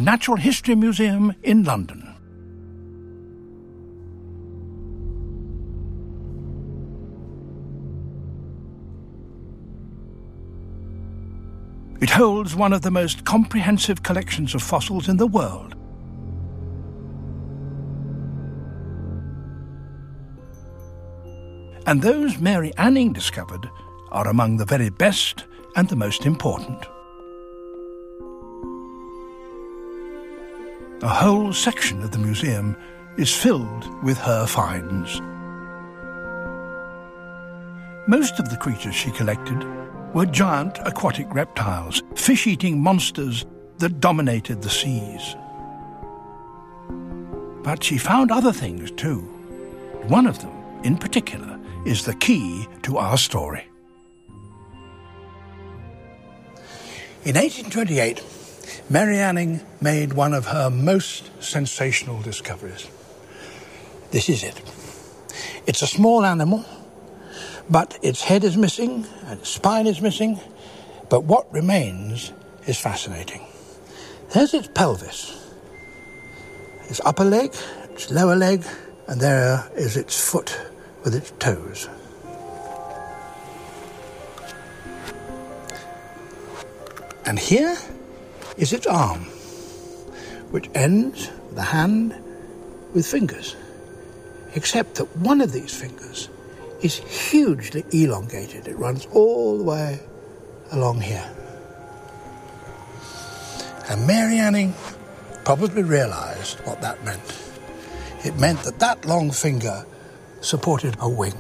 the Natural History Museum in London. It holds one of the most comprehensive collections of fossils in the world. And those Mary Anning discovered are among the very best and the most important. A whole section of the museum is filled with her finds. Most of the creatures she collected were giant aquatic reptiles, fish-eating monsters that dominated the seas. But she found other things too. One of them, in particular, is the key to our story. In 1828, Mary Anning made one of her most sensational discoveries. This is it. It's a small animal, but its head is missing and its spine is missing, but what remains is fascinating. There's its pelvis, its upper leg, its lower leg, and there is its foot with its toes. And here is its arm, which ends with a hand with fingers, except that one of these fingers is hugely elongated. It runs all the way along here. And Mary Anning probably realised what that meant. It meant that that long finger supported a wing.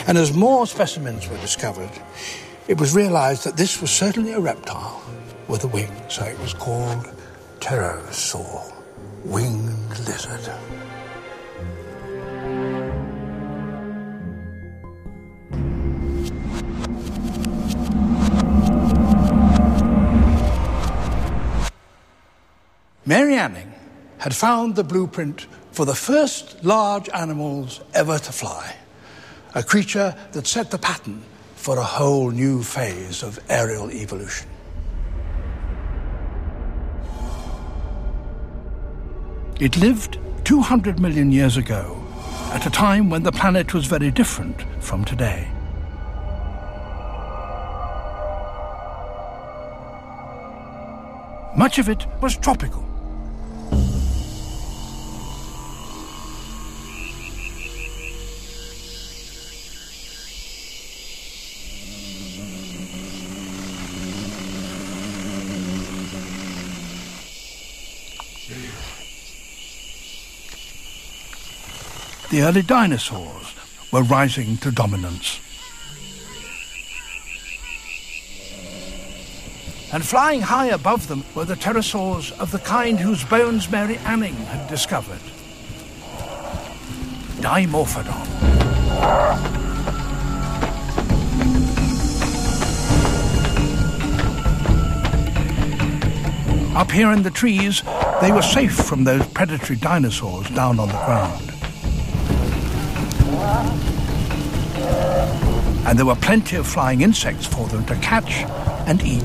And as more specimens were discovered, it was realised that this was certainly a reptile with a wing, so it was called pterosaur, winged lizard. Mary Anning had found the blueprint for the first large animals ever to fly, a creature that set the pattern for a whole new phase of aerial evolution. It lived 200 million years ago, at a time when the planet was very different from today. Much of it was tropical. The early dinosaurs were rising to dominance. And flying high above them were the pterosaurs of the kind whose bones Mary Anning had discovered. Dimorphodon. Up here in the trees, they were safe from those predatory dinosaurs down on the ground. And there were plenty of flying insects for them to catch and eat.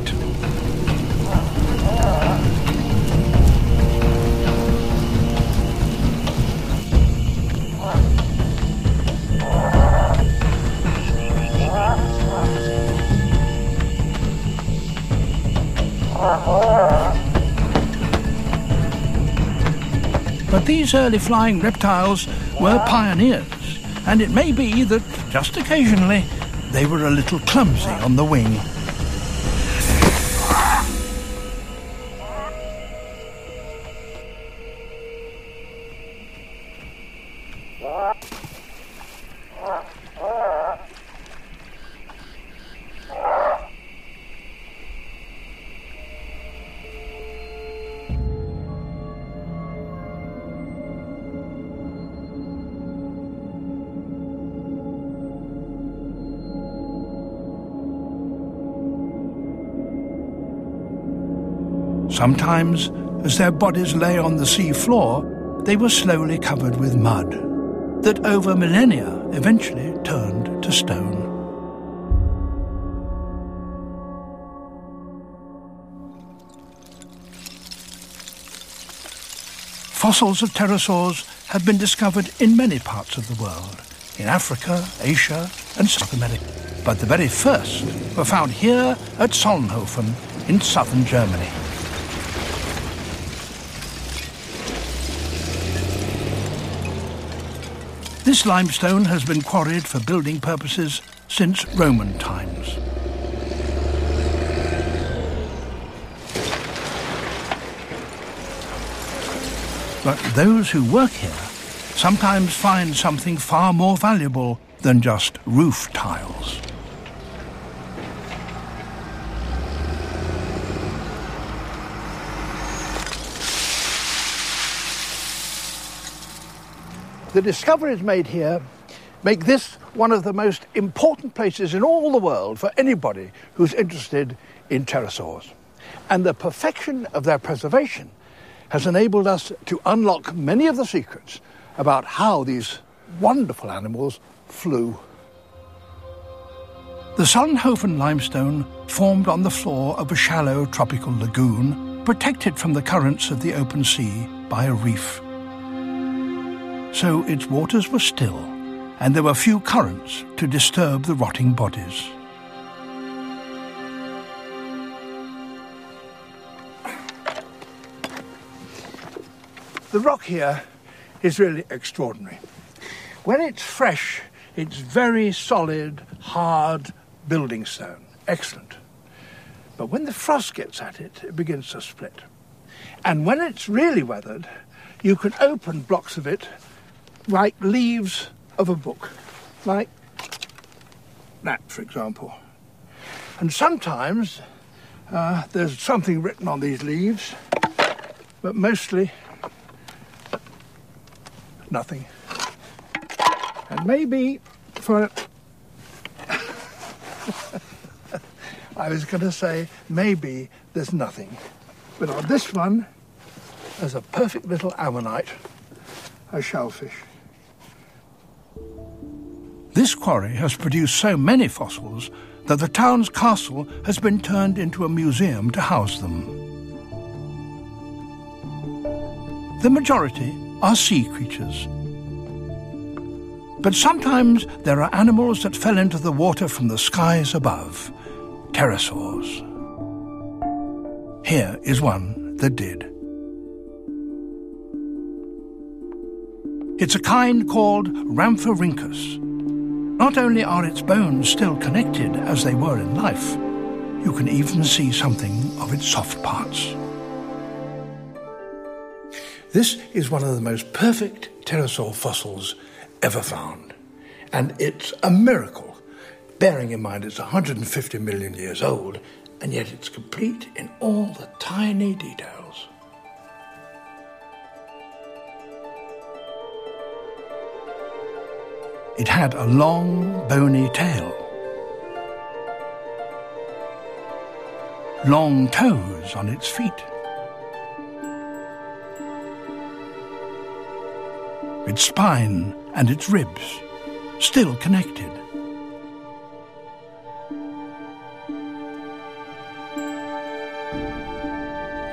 But these early flying reptiles were pioneers, and it may be that, just occasionally, they were a little clumsy on the wing. Sometimes, as their bodies lay on the sea floor, they were slowly covered with mud that over millennia eventually turned to stone. Fossils of pterosaurs have been discovered in many parts of the world, in Africa, Asia and South America. But the very first were found here at Solnhofen in southern Germany. This limestone has been quarried for building purposes since Roman times. But those who work here sometimes find something far more valuable than just roof tiles. The discoveries made here make this one of the most important places in all the world for anybody who's interested in pterosaurs. And the perfection of their preservation has enabled us to unlock many of the secrets about how these wonderful animals flew. The Solnhofen limestone formed on the floor of a shallow tropical lagoon, protected from the currents of the open sea by a reef. So its waters were still, and there were few currents to disturb the rotting bodies. The rock here is really extraordinary. When it's fresh, it's very solid, hard building stone. Excellent. But when the frost gets at it, it begins to split. And when it's really weathered, you can open blocks of it like leaves of a book, like that, for example. And sometimes there's something written on these leaves, but mostly nothing. And maybe for I was going to say maybe there's nothing, but on this one there's a perfect little ammonite, a shellfish. This quarry has produced so many fossils that the town's castle has been turned into a museum to house them. The majority are sea creatures. But sometimes there are animals that fell into the water from the skies above, pterosaurs. Here is one that did. It's a kind called Rhamphorhynchus. Not only are its bones still connected as they were in life, you can even see something of its soft parts. This is one of the most perfect pterosaur fossils ever found. And it's a miracle, bearing in mind it's 150 million years old, and yet it's complete in all the tiny details. It had a long, bony tail, long toes on its feet, its spine and its ribs still connected.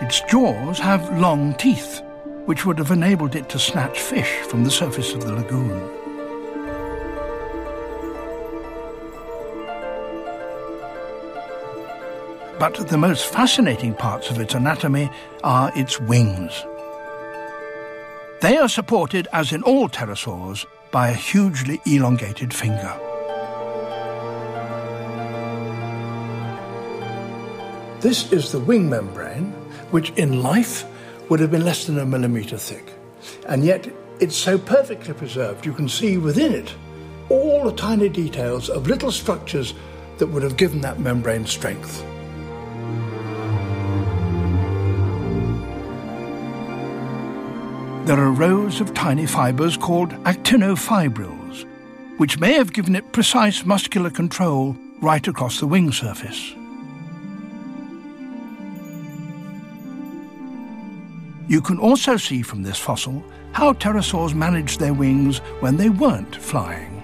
Its jaws have long teeth, which would have enabled it to snatch fish from the surface of the lagoon. But the most fascinating parts of its anatomy are its wings. They are supported, as in all pterosaurs, by a hugely elongated finger. This is the wing membrane, which in life would have been less than a millimetre thick. And yet it's so perfectly preserved you can see within it all the tiny details of little structures that would have given that membrane strength. There are rows of tiny fibres called actinofibrils, which may have given it precise muscular control right across the wing surface. You can also see from this fossil how pterosaurs managed their wings when they weren't flying.